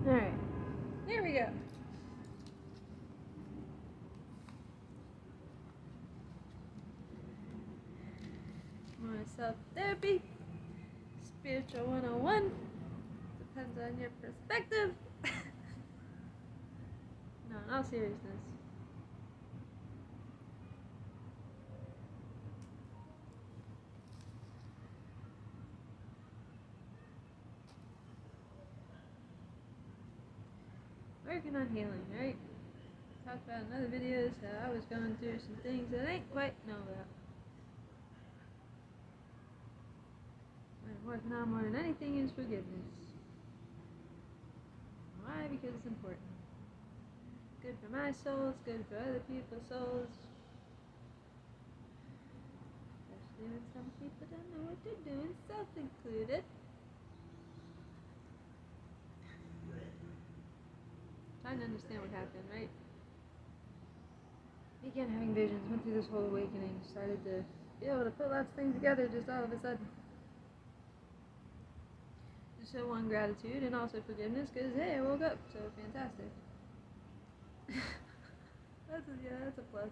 Alright, here we go. More self-therapy, spiritual 101. Depends on your perspective. No, in all seriousness. Working on healing, right? Talked about in other videos how I was going through some things that I ain't quite know about. What I'm working on more than anything is forgiveness. Why? Because it's important. Good for my soul, it's good for other people's souls. Especially when some people don't know what they're doing, self included. Trying to understand what happened, right? Began having visions, went through this whole awakening, started to be able to put lots of things together just all of a sudden. Just so one, gratitude, and also forgiveness, because hey, I woke up, so fantastic. That's a plus.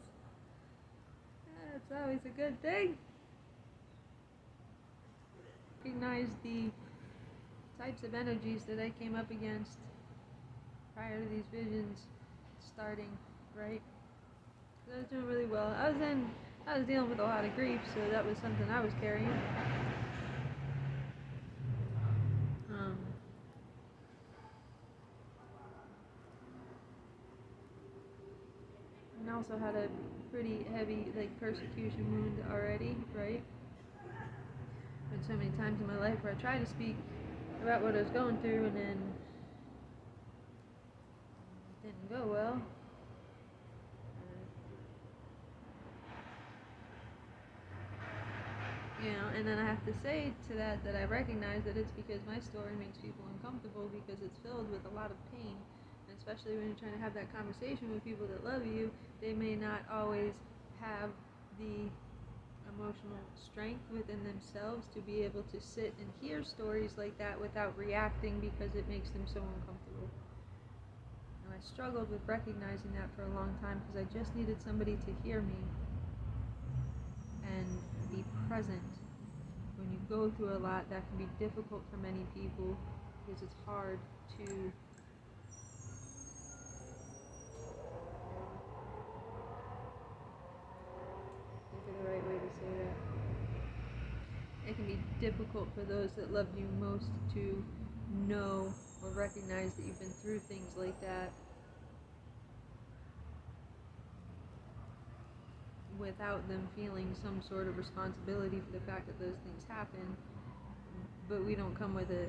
That's always a good thing. Recognize the types of energies that I came up against prior to these visions starting, right? I was doing really well. I was dealing with a lot of grief, so that was something I was carrying. And also had a pretty heavy persecution wound already, right? Been so many times in my life where I tried to speak about what I was going through and then it didn't go well. And then I have to say to that I recognize that it's because my story makes people uncomfortable because it's filled with a lot of pain. And especially when you're trying to have that conversation with people that love you, they may not always have the emotional strength within themselves to be able to sit and hear stories like that without reacting because it makes them so uncomfortable. And I struggled with recognizing that for a long time because I just needed somebody to hear me and be present. When you go through a lot, that can be difficult for many people because it's hard to think of the right way to say that. It can be difficult for those that love you most to know or recognize that you've been through things like that without them feeling some sort of responsibility for the fact that those things happen. But we don't come with a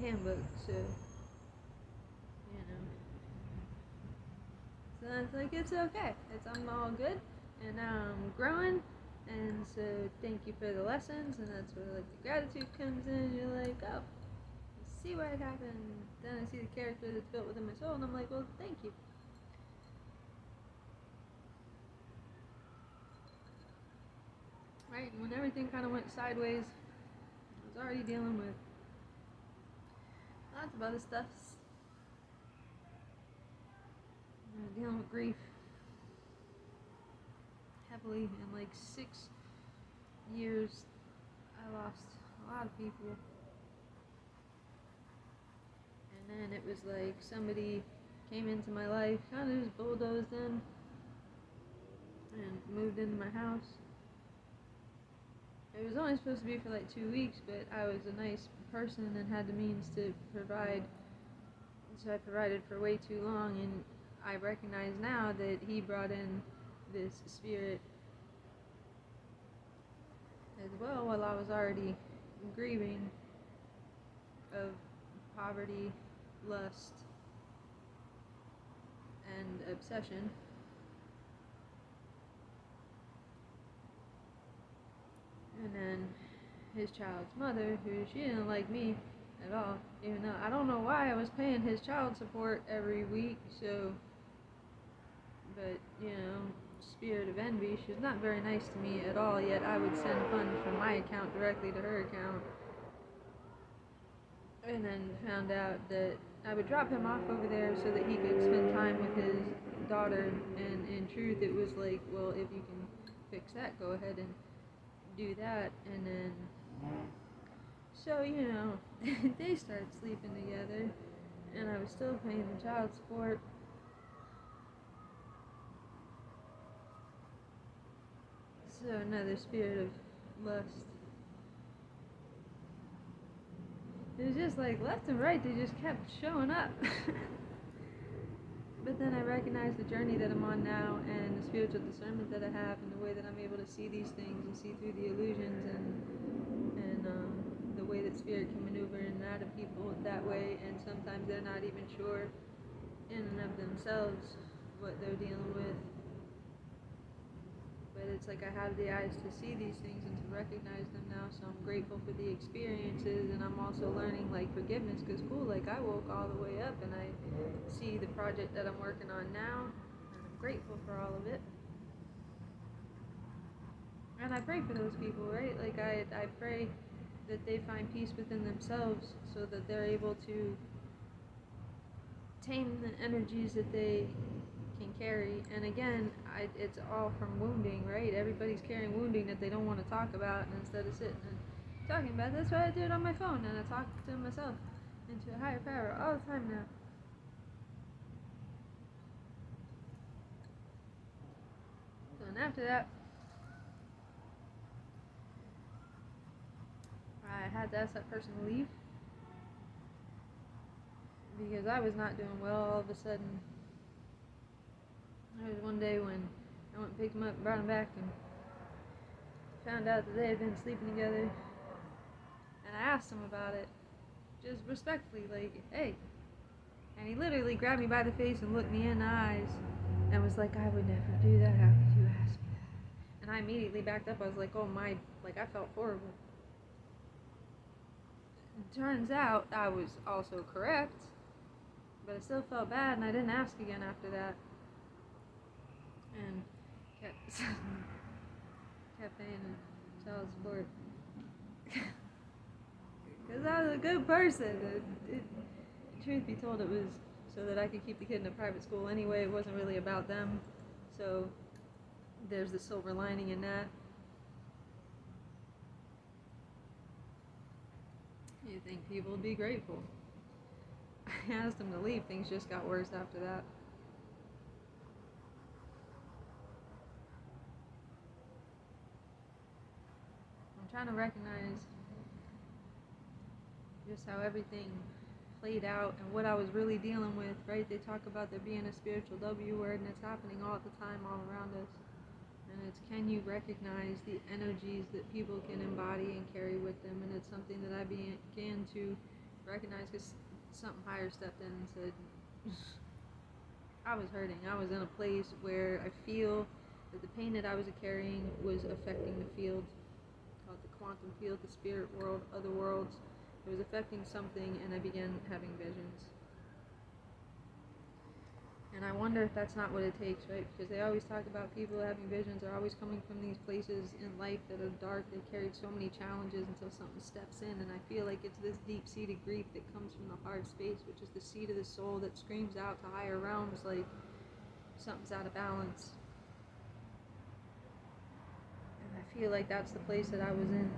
handbook, so so it's like, it's okay. I'm all good, and now I'm growing, and so thank you for the lessons, and that's where the gratitude comes in. You're like, oh, I see why it happened. Then I see the character that's built within my soul, and I'm like, well, thank you. Right, and when everything kind of went sideways, I was already dealing with lots of other stuff. Dealing with grief heavily. In 6 years, I lost a lot of people. And then it was like somebody came into my life, kind of just bulldozed in and moved into my house. It was only supposed to be for 2 weeks, but I was a nice person and had the means to provide, so I provided for way too long, and I recognize now that he brought in this spirit as well while I was already grieving of poverty, lust, and obsession. And then his child's mother, who she didn't like me at all, even though I don't know why I was paying his child support every week, so, but, spirit of envy, she's not very nice to me at all, yet I would send funds from my account directly to her account. and then found out that I would drop him off over there so that he could spend time with his daughter. And in truth, it was like, well, if you can fix that, go ahead and do that. And then, so, they started sleeping together, and I was still paying them child support. So another spirit of lust. It was just like left and right, they just kept showing up. But then I recognized the journey that I'm on now and the spiritual discernment that I have and the way that I'm able to see these things and see through the illusions and the way that spirit can maneuver in and out of people that way, and sometimes they're not even sure in and of themselves what they're dealing with. But it's like I have the eyes to see these things and to recognize them now, so I'm grateful for the experiences, and I'm also learning like forgiveness, because cool, like I woke all the way up and I see the project that I'm working on now, and I'm grateful for all of it. And I pray for those people, right? Like I pray that they find peace within themselves so that they're able to tame the energies that they can carry. And again, it's all from wounding, right? Everybody's carrying wounding that they don't want to talk about, and instead of sitting and talking about it, that's why I do it on my phone, and I talk to myself into a higher power all the time now. So and after that, I had to ask that person to leave because I was not doing well. All of a sudden, there was one day when I went and picked him up and brought him back and found out that they had been sleeping together. And I asked him about it, just respectfully, like, hey. And he literally grabbed me by the face and looked me in the eyes and was like, I would never do that. How could you ask me that? And I immediately backed up. I was like, oh my, like I felt horrible. It turns out I was also correct, but I still felt bad, and I didn't ask again after that. And kept paying child support. Because I was a good person. Truth be told, it was so that I could keep the kid in a private school anyway. It wasn't really about them. So there's the silver lining in that. You think people would be grateful. I asked them to leave. Things just got worse after that. I'm trying to recognize just how everything played out and what I was really dealing with, right? They talk about there being a spiritual W word, and it's happening all the time all around us. And it's, can you recognize the energies that people can embody and carry with them? And it's something that I began to recognize because something higher stepped in and said, I was hurting. I was in a place where I feel that the pain that I was carrying was affecting the field, called the quantum field, the spirit world, other worlds. It was affecting something, and I began having visions. And I wonder if that's not what it takes, right? Because they always talk about people having visions. They're always coming from these places in life that are dark. They carried so many challenges until something steps in. And I feel like it's this deep-seated grief that comes from the hard space, which is the seed of the soul that screams out to higher realms like something's out of balance. And I feel like that's the place that I was in.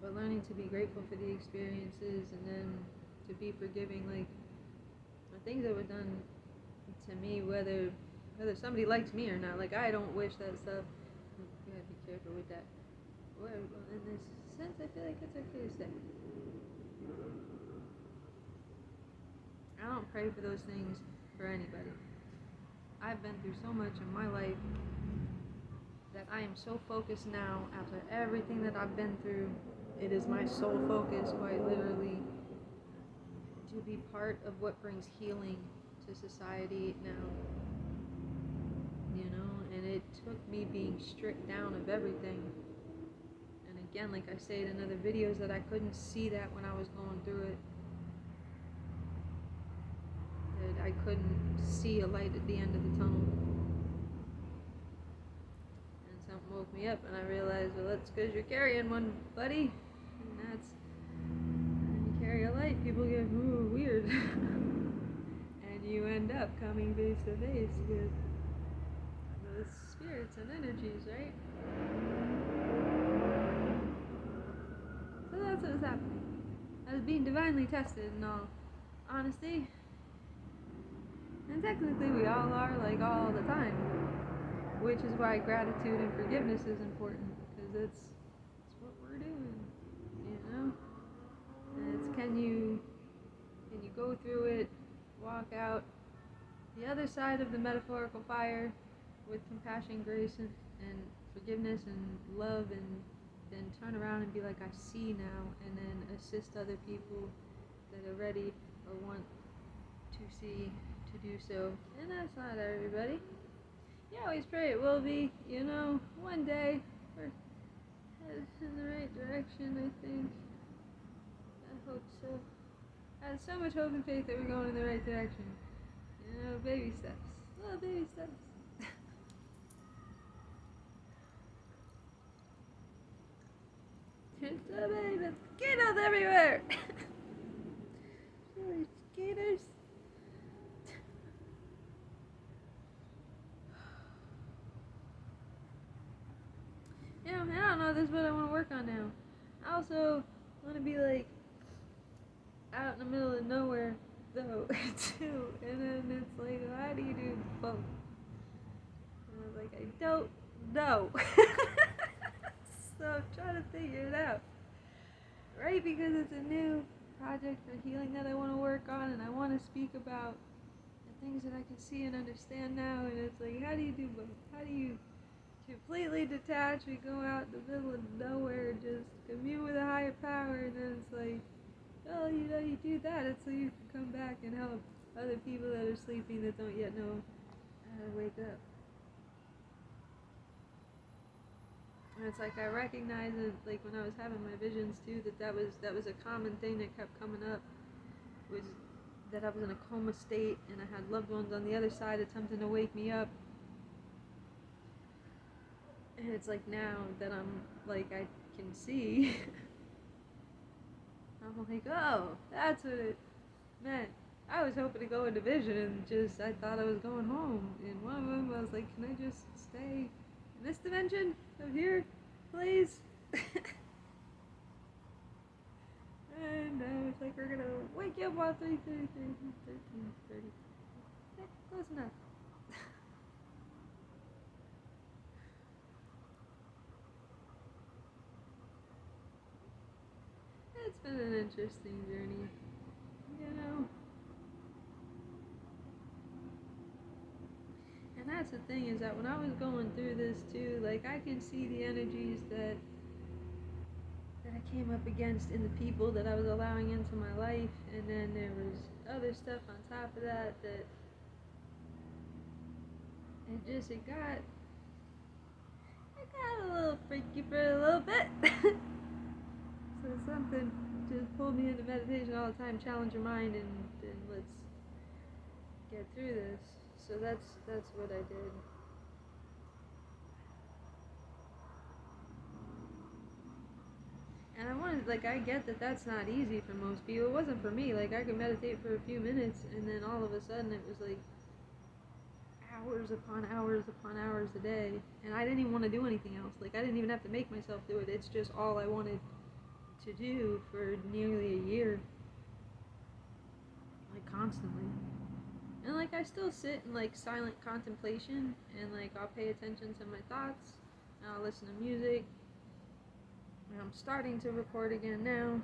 But learning to be grateful for the experiences and then to be forgiving, like the things that were done to me, whether somebody likes me or not. Like I don't wish that stuff. You gotta be careful with that. Well, in this sense, I feel like it's okay to say. I don't pray for those things for anybody. I've been through so much in my life that I am so focused now after everything that I've been through. It is my sole focus, quite literally, to be part of what brings healing to society now. And it took me being stripped down of everything and again, like I say in other videos, that I couldn't see that when I was going through it. That I couldn't see a light at the end of the tunnel. And something woke me up, and I realized, well, that's because you're carrying one, buddy. And that's, when you carry a light, people get weird. And you end up coming face to face with those spirits and energies, right? So that's what was happening. I was being divinely tested in all honesty. And technically we all are, like, all the time. Which is why gratitude and forgiveness is important. Because it's what we're doing, you know? And it's can you go through it, walk out the other side of the metaphorical fire with compassion, grace, and forgiveness and love, and then turn around and be like, I see now, and then assist other people that are ready or want to see to do so. And that's not everybody. You always pray it will be, you know, one day we're headed in the right direction, I think. I hope so. I have so much hope and faith that we're going in the right direction. You know, baby steps. Little baby steps. It's a baby. Mosquitoes everywhere! Silly skaters. You know, I don't know, this is what I want to work on now. I also want to be like out in the middle of nowhere, though, too. And then it's like, how do you do both? And I was like, I don't know. So I'm trying to figure it out. Right? Because it's a new project for healing that I want to work on, and I want to speak about the things that I can see and understand now. And it's like, how do you do both? How do you completely detach and go out in the middle of nowhere and just commune with a higher power? And then it's like, well, you know, you do that, it's so you can come back and help other people that are sleeping that don't yet know how to wake up. And it's like I recognize it, like when I was having my visions too, that was a common thing that kept coming up, was that I was in a coma state and I had loved ones on the other side attempting to wake me up. And it's like now that I'm like, I can see, I'm like, oh, that's what it meant. I was hoping to go into vision and just, I thought I was going home. And one of them, I was like, can I just stay in this dimension of here, please? And I was like, we're gonna wake you up on 3:33, 13:30. Okay, close enough. It's been an interesting journey, you know. And that's the thing, is that when I was going through this too, like I can see the energies that I came up against in the people that I was allowing into my life, and then there was other stuff on top of that it got a little freaky for a little bit. So something just pulled me into meditation all the time, challenge your mind, and let's get through this. So that's what I did. And I wanted, like, I get that that's not easy for most people. It wasn't for me. Like, I could meditate for a few minutes, and then all of a sudden it was like hours upon hours upon hours a day. And I didn't even want to do anything else. Like, I didn't even have to make myself do it. It's just all I wanted to do for nearly a year. Like, constantly. And, like, I still sit in, like, silent contemplation, and, like, I'll pay attention to my thoughts, and I'll listen to music. And I'm starting to record again now,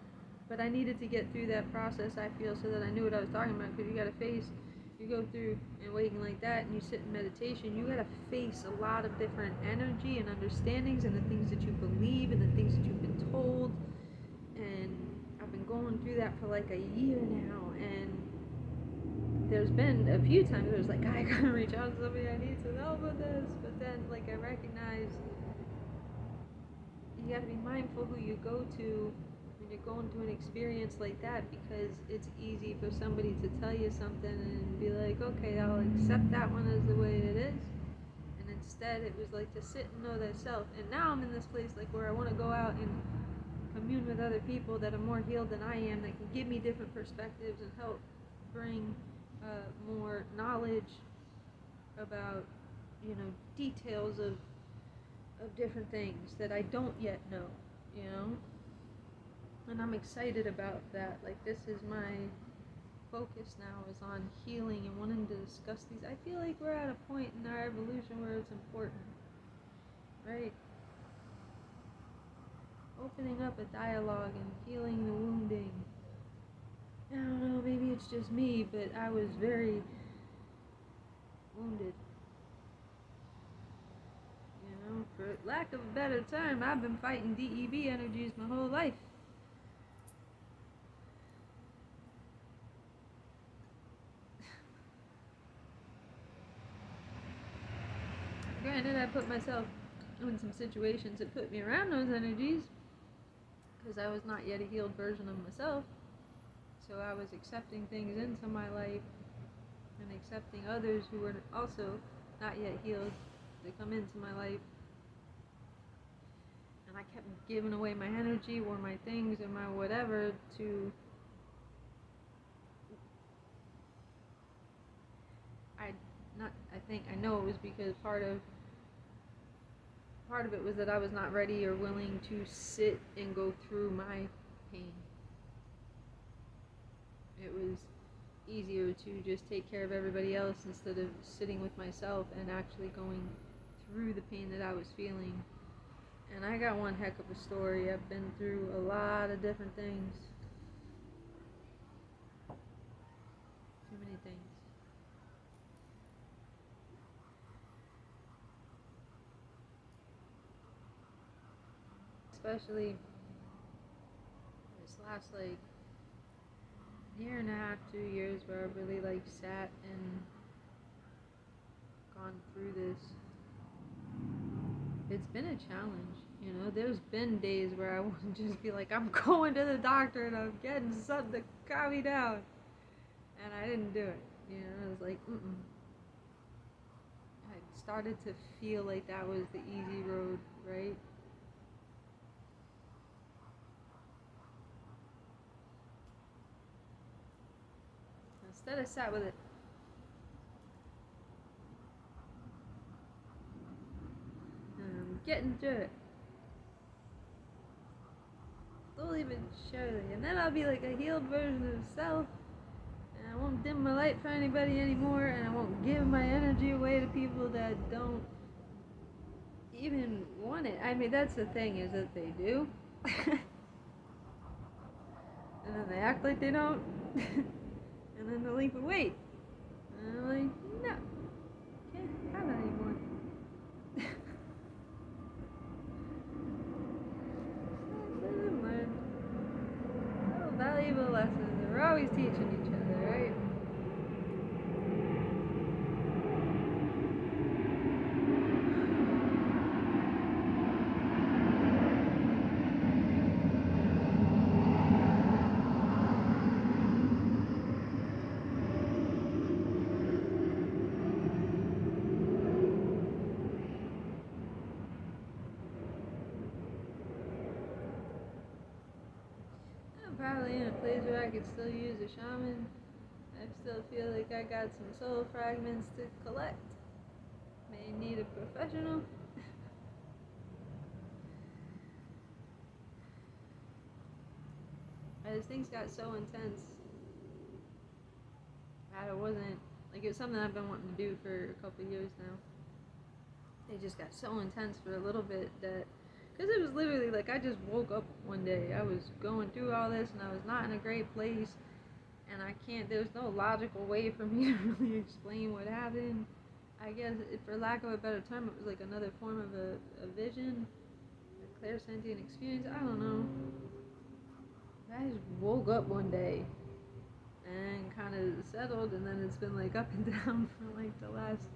but I needed to get through that process, I feel, so that I knew what I was talking about, because you gotta face, you go through and waking like that, and you sit in meditation, you gotta face a lot of different energy and understandings, and the things that you believe, and the things that you've been told, and I've been going through that for like a year now, and there's been a few times where it's like, I gotta reach out to somebody, I need some help with this, but then, like, I recognize, you got to be mindful who you go to when you're going through an experience like that, because it's easy for somebody to tell you something and be like, okay, I'll accept that one as the way it is. And instead, it was like to sit and know thyself. And now I'm in this place like where I want to go out and commune with other people that are more healed than I am, that can give me different perspectives and help bring more knowledge about, details of different things that I don't yet know, and I'm excited about that. Like, this is my focus now, is on healing and wanting to discuss these. I feel like we're at a point in our evolution where it's important, right? Opening up a dialogue and healing the wounding. I don't know, maybe it's just me, but I was very wounded. For lack of a better term, I've been fighting DEV energies my whole life. Granted, I put myself in some situations that put me around those energies, because I was not yet a healed version of myself. So I was accepting things into my life and accepting others who were also not yet healed to come into my life. And I kept giving away my energy or my things or my whatever to... I know it was because part of it was that I was not ready or willing to sit and go through my pain. It was easier to just take care of everybody else instead of sitting with myself and actually going through the pain that I was feeling. And I got one heck of a story. I've been through a lot of different things. Too many things. Especially this last year and a half, 2 years, where I really sat and gone through this. It's been a challenge, There's been days where I would just be like, I'm going to the doctor and I'm getting something to calm me down, and I didn't do it. I was like, I started to feel like that was the easy road, right? Instead, I sat with it. Getting through it. Slowly but surely. And then I'll be like a healed version of self. And I won't dim my light for anybody anymore. And I won't give my energy away to people that don't even want it. I mean, that's the thing, is that they do. And then they act like they don't. And then they're like, wait. And I'm like, no. Can't have that anymore. Valuable lessons. We're always teaching each other, right? Probably in a place where I could still use a shaman. I still feel like I got some soul fragments to collect. May need a professional. As things got so intense that it wasn't, it was something I've been wanting to do for a couple of years now. It just got so intense for a little bit that, because it was literally I just woke up one day. I was going through all this and I was not in a great place, and there's no logical way for me to really explain what happened. I guess, for lack of a better term, it was another form of a vision, a clairsentient experience. I don't know. I just woke up one day and kind of settled, and then it's been up and down for the last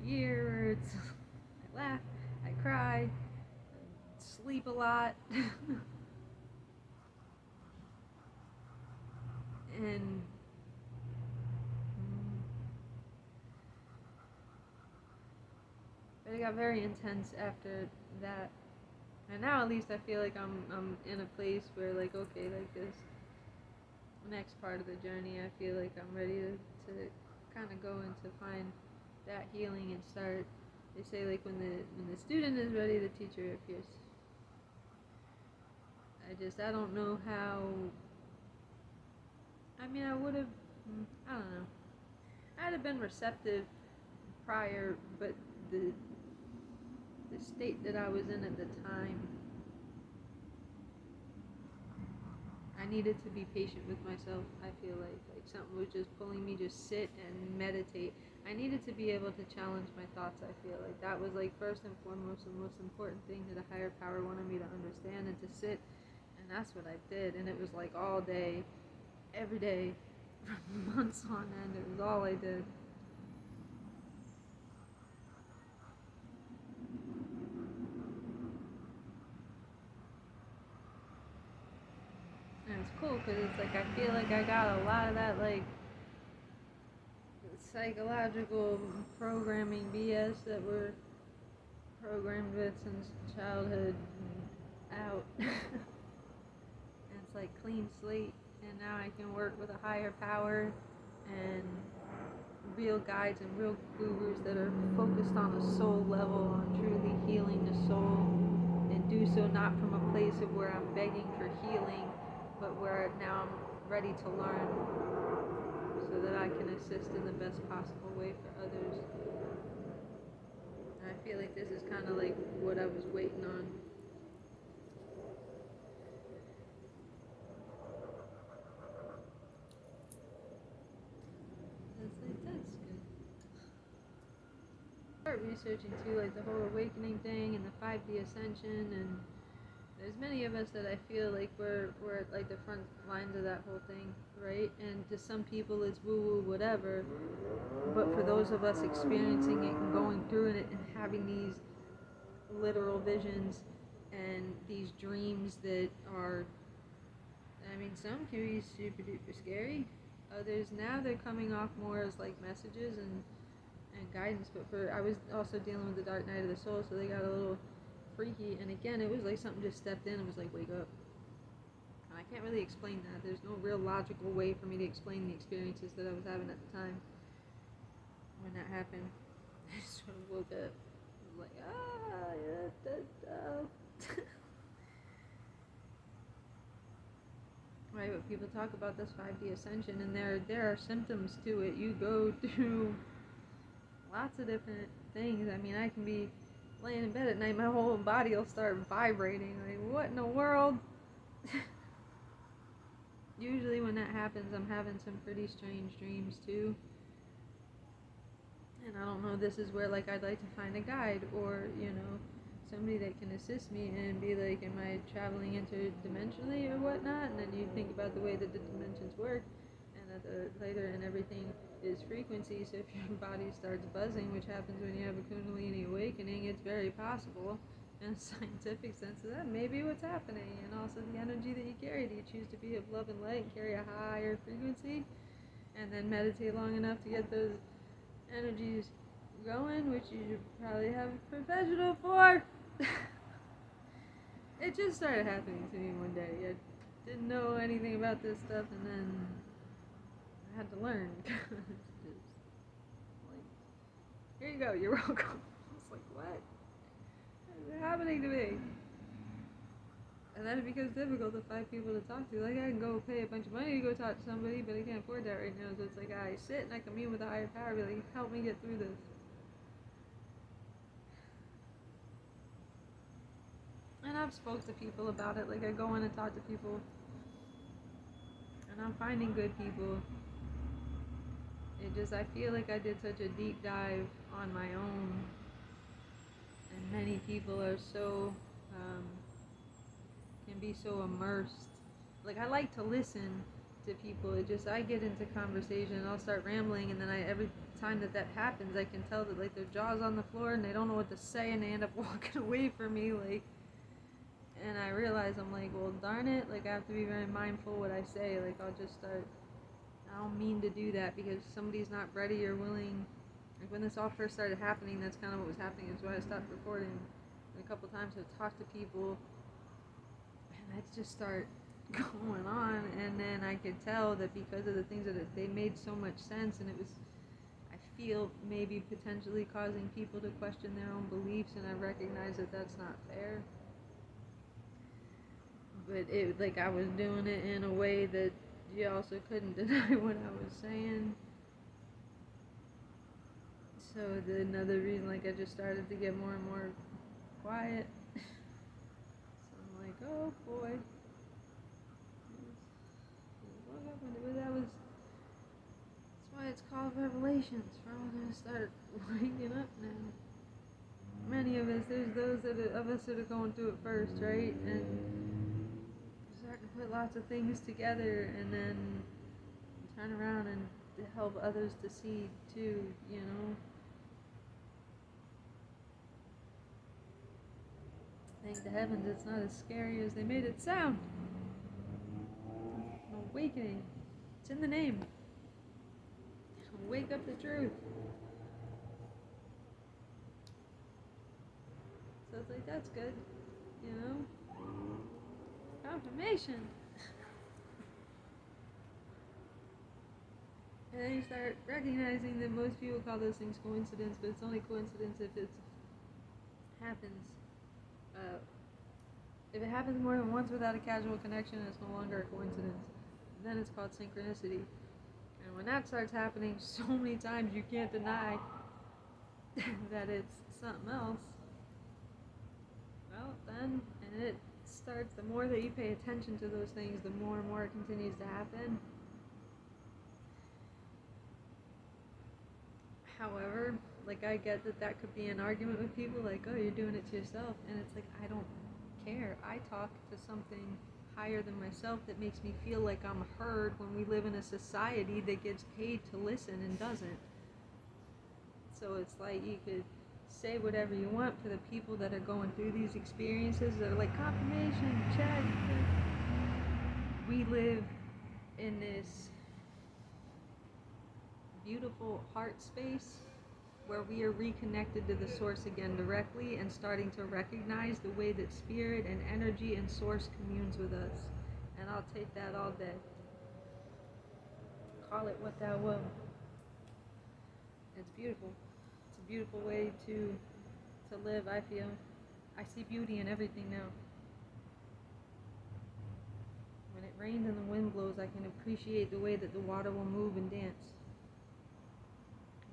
year, where it's I laugh, I cry, sleep a lot, and but it got very intense after that. And now at least I feel like I'm in a place where like okay, like this next part of the journey, I feel like I'm ready to kind of go and to find that healing and start. They say like when the student is ready, the teacher appears. I don't know how. I mean, I would have. I don't know. I'd have been receptive prior, but the state that I was in at the time, I needed to be patient with myself. I feel like something was just pulling me, just sit and meditate. I needed to be able to challenge my thoughts. I feel like that was like first and foremost the most important thing that a higher power wanted me to understand and to sit, and that's what I did. And it was like all day, every day, for months on end. It was all I did. And it's cool because it's like I feel like I got a lot of that like psychological programming BS that we're programmed with since childhood out. And it's like clean slate, and now I can work with a higher power and real guides and real gurus that are focused on a soul level, on truly healing the soul, and do so not from a place of where I'm begging for healing, but where now I'm ready to learn so that I can assist in the best possible way for others. And I feel like this is kind of like what I was waiting on. That's good. Start researching too, like the whole awakening thing and the 5D ascension, and there's many of us that I feel like we're at like the front lines of that whole thing, right? And to some people it's woo-woo, whatever. But for those of us experiencing it and going through it and having these literal visions and these dreams that are, I mean, some can be super duper scary. Others now they're coming off more as like messages and guidance. But I was also dealing with the dark night of the soul, so they got a little freaky. And again, it was like something just stepped in and was like, wake up. And I can't really explain that. There's no real logical way for me to explain the experiences that I was having at the time when that happened. I just sort of woke up. I was like, Right, but people talk about this 5D ascension, and there are symptoms to it. You go through lots of different things. I mean, I can be laying in bed at night, my whole body will start vibrating. Like, what in the world? Usually when that happens, I'm having some pretty strange dreams too. And I don't know, this is where like I'd like to find a guide or, somebody that can assist me and be like, am I traveling interdimensionally or whatnot? And then you think about the way that the dimensions work, and that the later and everything is frequency. So if your body starts buzzing, which happens when you have a Kundalini awakening, it's very possible in a scientific sense that may be what's happening. And also the energy that you carry. Do you choose to be of love and light and carry a higher frequency, and then meditate long enough to get those energies going, which you should probably have a professional for? It just started happening to me one day. I didn't know anything about this stuff, and then I had to learn. Just like, here you go, you're welcome. I was like, what is happening to me? And then it becomes difficult to find people to talk to. Like, I can go pay a bunch of money to go talk to somebody, but I can't afford that right now. So it's like I sit and I commune with a higher power, be like, help me get through this. And I've spoke to people about it. Like, I go in and talk to people, and I'm finding good people. It just, I feel like I did such a deep dive on my own, and many people are so can be so immersed. Like, I like to listen to people. It just, I get into conversation and I'll start rambling, and then every time that happens, I can tell that like their jaw's on the floor and they don't know what to say, and they end up walking away from me. Like, And I realize I'm like, well, darn it, like I have to be very mindful what I say. Like I'll just start, I don't mean to do that because somebody's not ready or willing. Like when this all first started happening, that's kind of what was happening. Is why I stopped recording. And a couple times I've talked to people, and I'd just start going on, and then I could tell that because of the things that they made so much sense, and it was, I feel maybe potentially causing people to question their own beliefs, and I recognize that that's not fair. But it, like I was doing it in a way that you also couldn't deny what I was saying. So another reason, like I just started to get more and more quiet. So I'm like, oh boy. That was, that's why it's called Revelations. We're all gonna start waking up now. Many of us, there's those of us that are going through it first, right? And starting to put lots of things together, and then turn around and to help others to see too, you know. Thank the heavens it's not as scary as they made it sound. Awakening. It's in the name. Wake up the truth. So it's like, that's good, you know? Confirmation. And then you start recognizing that most people call those things coincidence, but it's only coincidence if it happens. If it happens more than once without a casual connection, it's no longer a coincidence. Then it's called synchronicity. And when that starts happening so many times, you can't deny that it's something else. Well, then, and it starts, the more that you pay attention to those things, the more and more it continues to happen. However, like I get that could be an argument with people, like, oh, you're doing it to yourself. And it's like, I don't care. I talk to something higher than myself that makes me feel like I'm heard when we live in a society that gets paid to listen and doesn't. So it's like you could say whatever you want for the people that are going through these experiences that are like confirmation, check. We live in this beautiful heart space where we are reconnected to the source again directly and starting to recognize the way that spirit and energy and source communes with us. And I'll take that all day. Call it what thou will. It's beautiful. It's a beautiful way to live, I feel. I see beauty in everything now. When it rains and the wind blows, I can appreciate the way that the water will move and dance.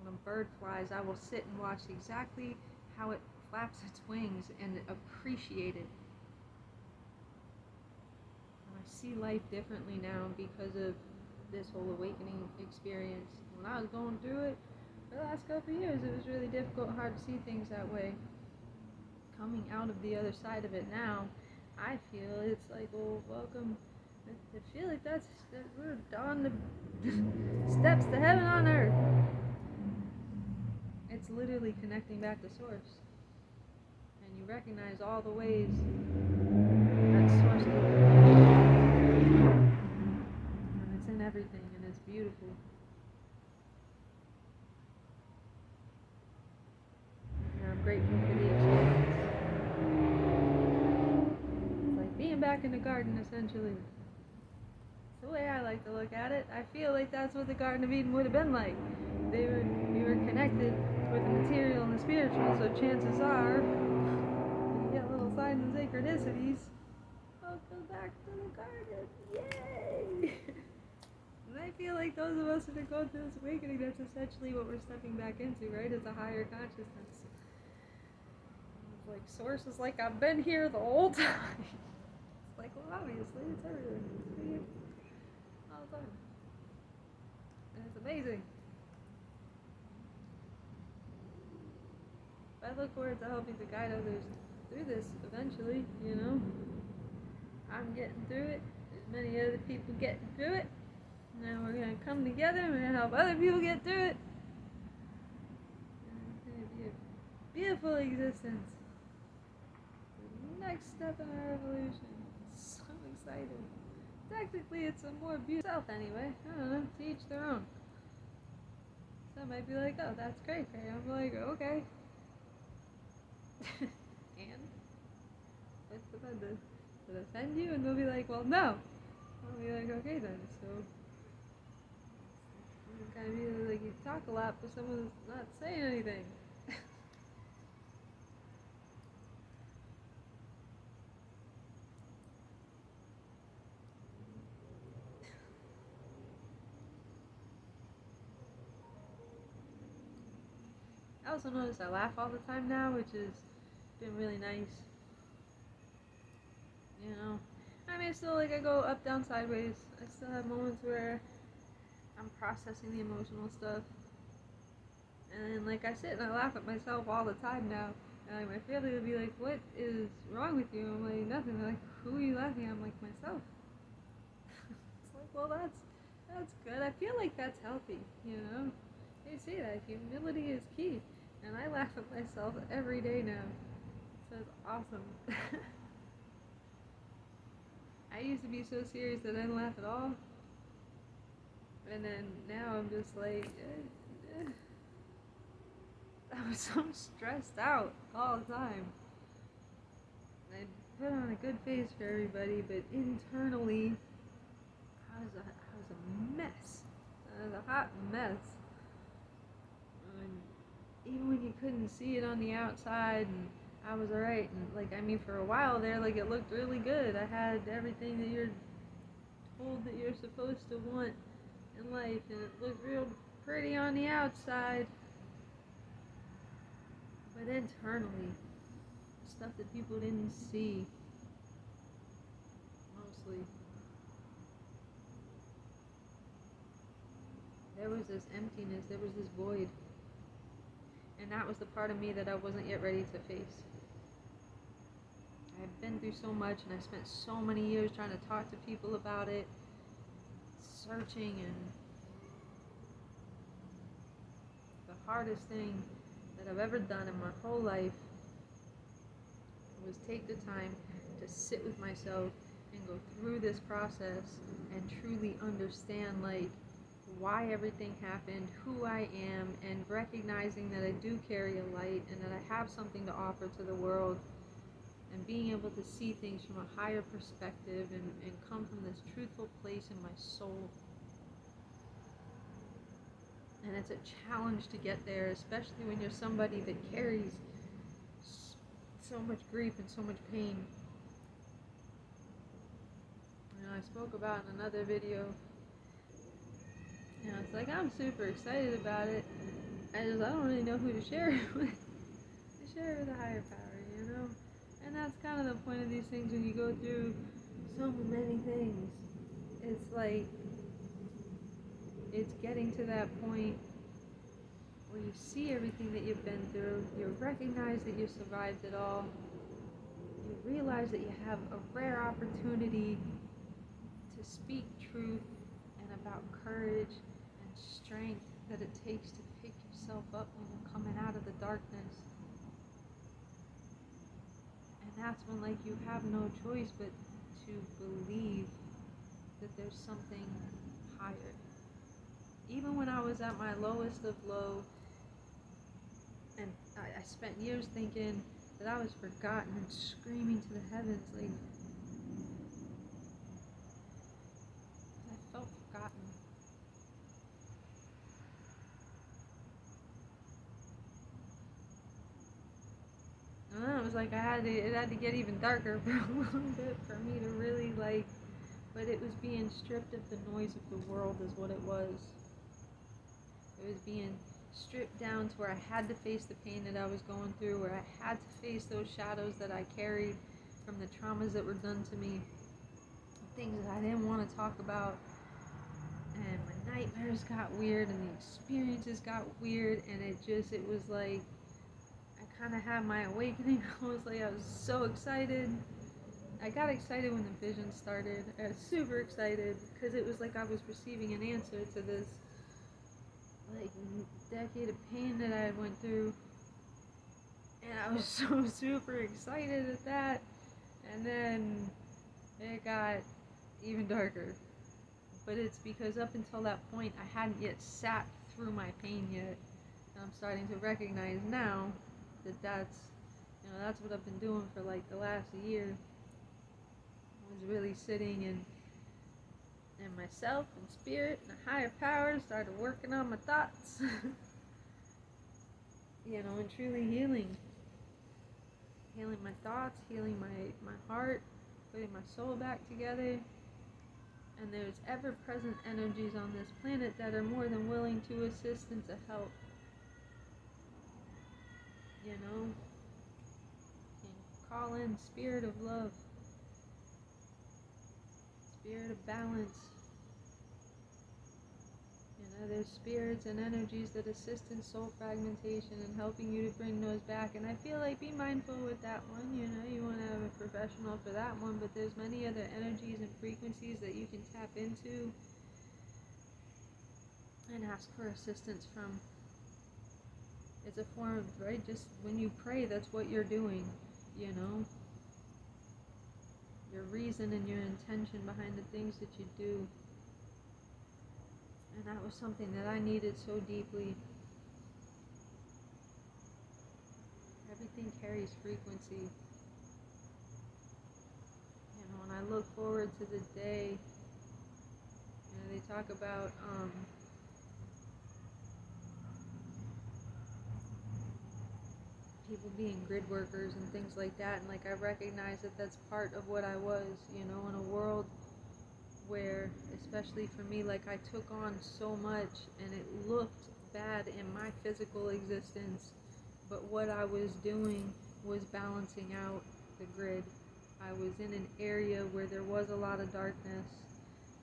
When a bird flies, I will sit and watch exactly how it flaps its wings and appreciate it. And I see life differently now because of this whole awakening experience. When I was going through it, for the last couple of years, it was really difficult and hard to see things that way. Coming out of the other side of it now, I feel it's like, well, welcome. I feel like that we're on the steps to heaven on earth. It's literally connecting back to source. And you recognize all the ways that source can be. And it's in everything, and it's beautiful. And I'm grateful for the experience. It's like being back in the garden, essentially. It's the way I like to look at it. I feel like that's what the Garden of Eden would have been like. We were connected with the material and the spiritual, so chances are you get little signs and synchronicities. Welcome back to the garden. Yay! And I feel like those of us that are going through this awakening, that's essentially what we're stepping back into, right? It's a higher consciousness. It's like source is like, I've been here the whole time. It's like, well, obviously, it's everything. It's here all the time. And it's amazing. I look forward to helping to guide others through this eventually, you know. I'm getting through it. There's many other people getting through it. Now we're going to come together and we're going to help other people get through it. And it's going to be a beautiful existence. next step in our evolution. So excited. Technically, it's a more beautiful self anyway. I don't know, to each their own. Some might be like, oh, that's great. I'm like, okay. And? What's the fun? Does it offend you? And they'll be like, well, no. I'll be like, okay then. So, you kind of be like, you talk a lot, but someone's not saying anything. I also notice I laugh all the time now, which has been really nice. You know, I mean, still, like, I go up, down, sideways. I still have moments where I'm processing the emotional stuff. And then, like, I sit and I laugh at myself all the time now. And, like, my family would be like, what is wrong with you? I'm like, nothing. They're like, who are you laughing at? I'm like, myself. It's like, well, that's good. I feel like that's healthy, you know? They say that humility is key. And I laugh at myself every day now. So it's awesome. I used to be so serious that I didn't laugh at all. And then now I'm just like, I was so stressed out all the time. I put on a good face for everybody, but internally, I was a mess. I was a hot mess. And even when you couldn't see it on the outside, and I was alright. And, like, I mean, for a while there, like, it looked really good. I had everything that you're told that you're supposed to want in life, and it looked real pretty on the outside. But internally, stuff that people didn't see, mostly, there was this emptiness, there was this void. And that was the part of me that I wasn't yet ready to face. I've been through so much, and I spent so many years trying to talk to people about it, searching, and the hardest thing that I've ever done in my whole life was take the time to sit with myself and go through this process and truly understand, like, why everything happened, who I am, and recognizing that I do carry a light and that I have something to offer to the world, and being able to see things from a higher perspective and come from this truthful place in my soul. And it's a challenge to get there, especially when you're somebody that carries so much grief and so much pain. You know, I spoke about in another video, you know, it's like I'm super excited about it. I don't really know who to share it with. To share it with a higher power, you know? And that's kind of the point of these things when you go through so many things. It's like, it's getting to that point where you see everything that you've been through, you recognize that you survived it all, you realize that you have a rare opportunity to speak truth and about courage and strength that it takes to pick yourself up when you're coming out of the darkness. And that's when, like, you have no choice but to believe that there's something higher. Even when I was at my lowest of low, and I spent years thinking that I was forgotten and screaming to the heavens, like, I felt forgotten. I don't know, it was like it had to get even darker for a little bit for me to really, like, but it was being stripped of the noise of the world is what it was. It was being stripped down to where I had to face the pain that I was going through, where I had to face those shadows that I carried from the traumas that were done to me, things that I didn't want to talk about. And my nightmares got weird, and the experiences got weird, and it was like, I kind of had my awakening. I was so excited. I got excited when the vision started. I was super excited, because it was like I was receiving an answer to this, like, decade of pain that I went through. And I was so super excited at that. And then it got even darker. But it's because up until that point, I hadn't yet sat through my pain yet. And I'm starting to recognize now that that's what I've been doing for like the last year. I was really sitting in myself and spirit and a higher power, started working on my thoughts. And truly healing my thoughts, healing my heart, putting my soul back together. And there's ever-present energies on this planet that are more than willing to assist and to help. And call in spirit of love, spirit of balance. There's spirits and energies that assist in soul fragmentation and helping you to bring those back. And I feel like be mindful with that one. You want to have a professional for that one, but there's many other energies and frequencies that you can tap into and ask for assistance from. It's a form of, right, just when you pray, that's what you're doing, your reason and your intention behind the things that you do. And that was something that I needed so deeply. Everything carries frequency. And I look forward to the day, they talk about people being grid workers and things like that, and I recognize that that's part of what I was, in a world where, especially for me, I took on so much and it looked bad in my physical existence, but what I was doing was balancing out the grid. I was in an area where there was a lot of darkness,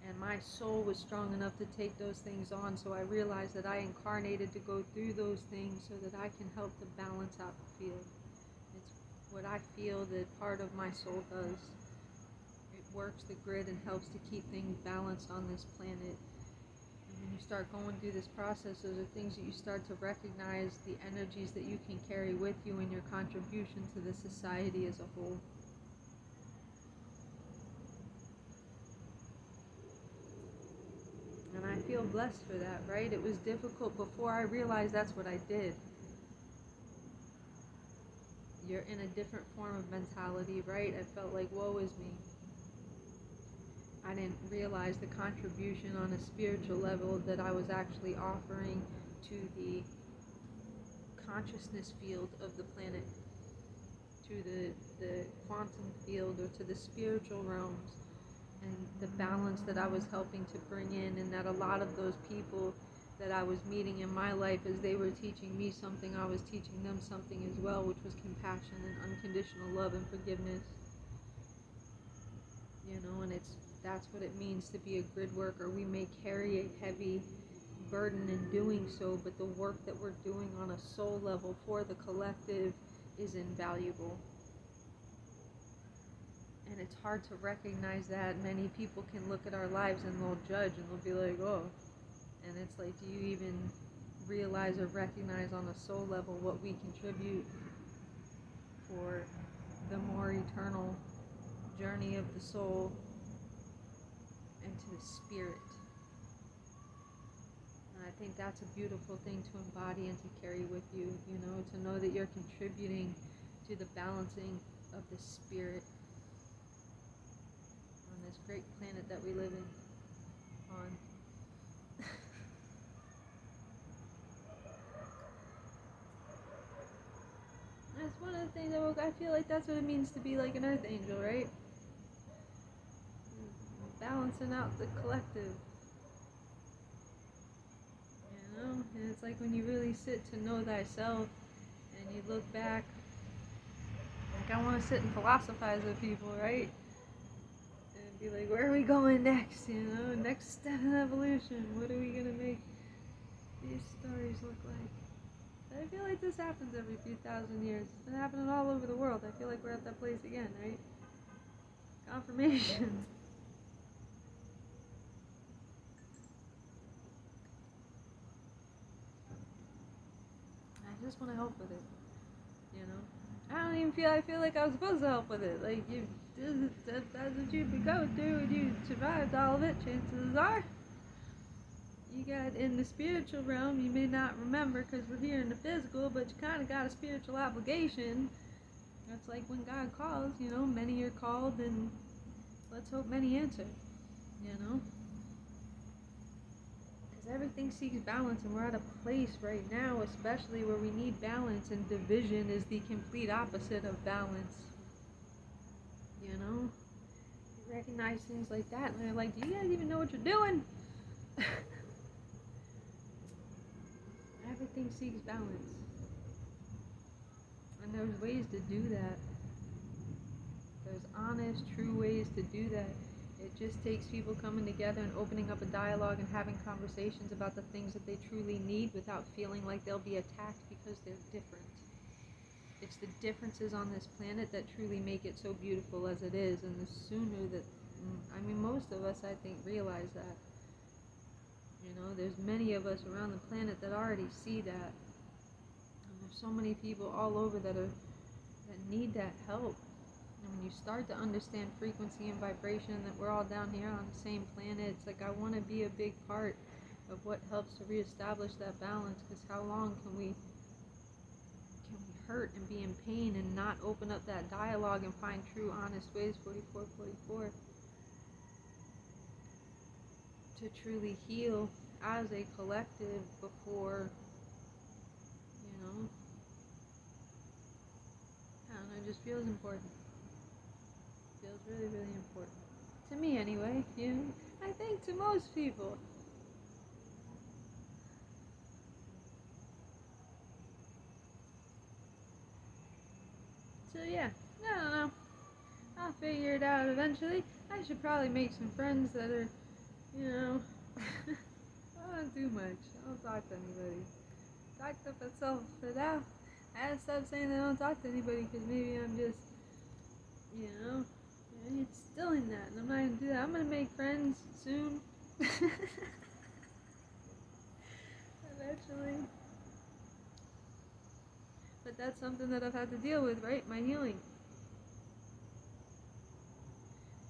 and my soul was strong enough to take those things on, so I realized that I incarnated to go through those things so that I can help to balance out the field. It's what I feel that part of my soul does. It works the grid and helps to keep things balanced on this planet. And when you start going through this process, those are things that you start to recognize, the energies that you can carry with you in your contribution to the society as a whole. And I feel blessed for that, right? It was difficult before I realized that's what I did. You're in a different form of mentality, right? I felt like, woe is me. I didn't realize the contribution on a spiritual level that I was actually offering to the consciousness field of the planet, to the quantum field, or to the spiritual realms, and the balance that I was helping to bring in, and that a lot of those people that I was meeting in my life, as they were teaching me something, I was teaching them something as well, which was compassion and unconditional love and forgiveness. And that's what it means to be a grid worker. We may carry a heavy burden in doing so, but the work that we're doing on a soul level for the collective is invaluable. And it's hard to recognize that. Many people can look at our lives and they'll judge and they'll be like, oh. And it's like, do you even realize or recognize on a soul level what we contribute for the more eternal journey of the soul and to the spirit? And I think that's a beautiful thing to embody and to carry with you, to know that you're contributing to the balancing of the spirit on this great planet that we live on. That's one of the things that I feel like that's what it means to be like an earth angel, right? Balancing out the collective. And it's like when you really sit to know thyself and you look back, I want to sit and philosophize with people, right? And be like, where are we going next? Next step in evolution. What are we going to make these stories look like? I feel like this happens every few thousand years. It's been happening all over the world. I feel like we're at that place again, right? Confirmation. I just want to help with it, I don't even I feel like I was supposed to help with it. Like, if that's what you've been going through and you survived all of it, chances are you got in the spiritual realm. You may not remember because we're here in the physical, but you kind of got a spiritual obligation. That's like when God calls, many are called, and let's hope many answer, because everything seeks balance, and we're at a place right now especially where we need balance, and division is the complete opposite of balance. You recognize things like that and they're like, do you guys even know what you're doing? Everything seeks balance, and there's ways to do that. There's honest, true ways to do that. It just takes people coming together and opening up a dialogue and having conversations about the things that they truly need without feeling like they'll be attacked because they're different. It's the differences on this planet that truly make it so beautiful as it is, and the sooner that, most of us, I think, realize that. There's many of us around the planet that already see that. And there's so many people all over that need that help. And when you start to understand frequency and vibration, that we're all down here on the same planet, it's like I want to be a big part of what helps to reestablish that balance, because how long can we hurt and be in pain and not open up that dialogue and find true, honest ways, 4444, to truly heal as a collective before, I don't know, it just feels important. It feels really, really important. To me anyway, I think to most people. So yeah, I don't know. I'll figure it out eventually. I should probably make some friends that are, I don't do much. I don't talk to anybody. Talk to myself for now. I gotta stop saying I don't talk to anybody, because maybe I'm just, instilling that, and I'm not gonna do that. I'm gonna make friends soon. Eventually. But that's something that I've had to deal with, right? My healing.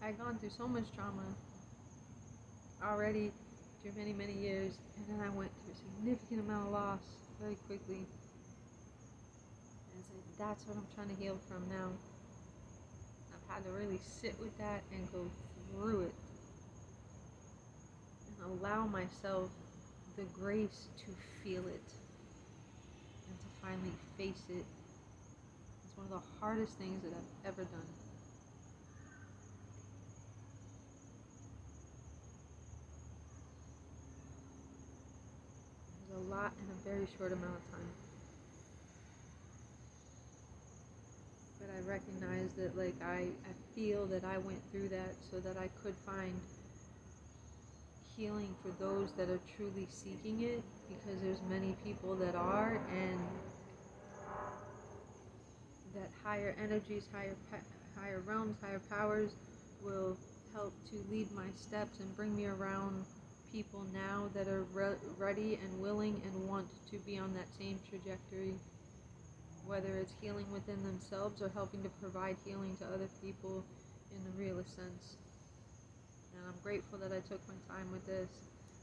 I'd gone through so much trauma already through many, many years, and then I went through a significant amount of loss very quickly. And it's like, that's what I'm trying to heal from now. I've had to really sit with that and go through it, and allow myself the grace to feel it and to finally face it. It's one of the hardest things that I've ever done. There's a lot in a very short amount of time. But I recognize that, I feel that I went through that so that I could find healing for those that are truly seeking it, because there's many people that are, and that higher energies, higher realms, higher powers will help to lead my steps and bring me around people now that are ready and willing and want to be on that same trajectory, whether it's healing within themselves or helping to provide healing to other people in the realest sense. And I'm grateful that I took my time with this,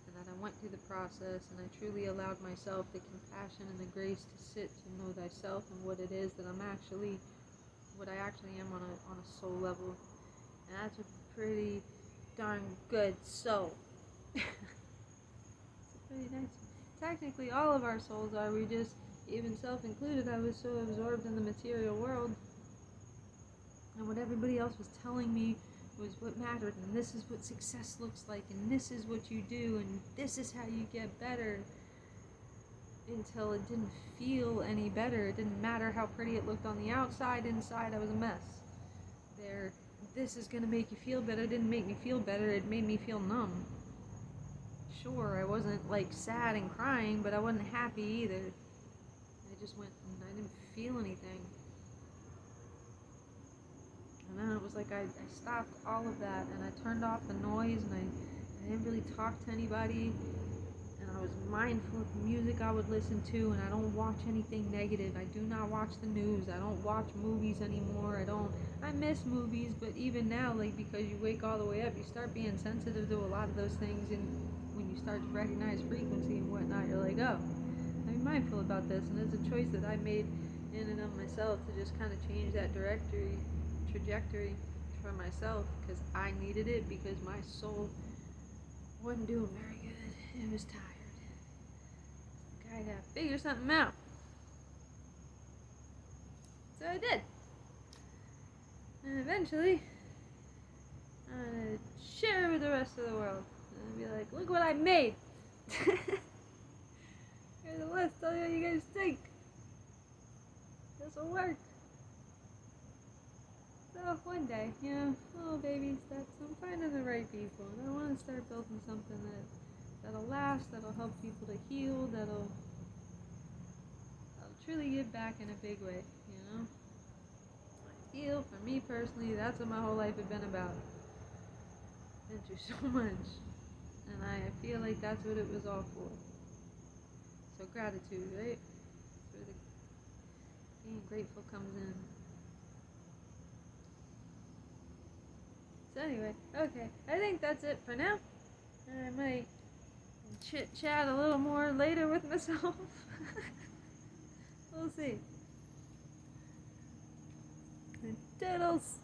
and that I went through the process, and I truly allowed myself the compassion and the grace to sit to know thyself and what it is that what I actually am on a soul level. And that's a pretty darn good soul. It's a pretty nice one. Technically, all of our souls are. We just, even self included, I was so absorbed in the material world, and what everybody else was telling me was what mattered, and this is what success looks like, and this is what you do, and this is how you get better, until it didn't feel any better. It didn't matter how pretty it looked on the outside. Inside I was a mess. This is gonna make you feel better didn't make me feel better. It made me feel numb. Sure, I wasn't sad and crying, but I wasn't happy either. I just went and I didn't feel anything. And then it was like I stopped all of that, and I turned off the noise, and I didn't really talk to anybody, and I was mindful of the music I would listen to, and I don't watch anything negative. I do not watch the news. I don't watch movies anymore. I miss movies, but even now, like, because you wake all the way up, you start being sensitive to a lot of those things, and when you start to recognize frequency and whatnot, you're like, oh, I'm mindful about this, and it's a choice that I made in and of myself to just kind of change that trajectory for myself, because I needed it, because my soul wasn't doing very good. It was tired. I gotta figure something out. So I did. And eventually, I'm gonna share it with the rest of the world. And be like, look what I made! Here's a list, tell you what you guys think. This'll work. So one day, little baby steps, I'm finding the right people. And I want to start building something that'll last, that'll help people to heal, that'll truly give back in a big way, Heal, for me personally, that's what my whole life had been about. Been through so much. And I feel like that's what it was all for. So gratitude, right? That's where the being grateful comes in. So anyway, okay, I think that's it for now. I might chit-chat a little more later with myself. We'll see. Toodles!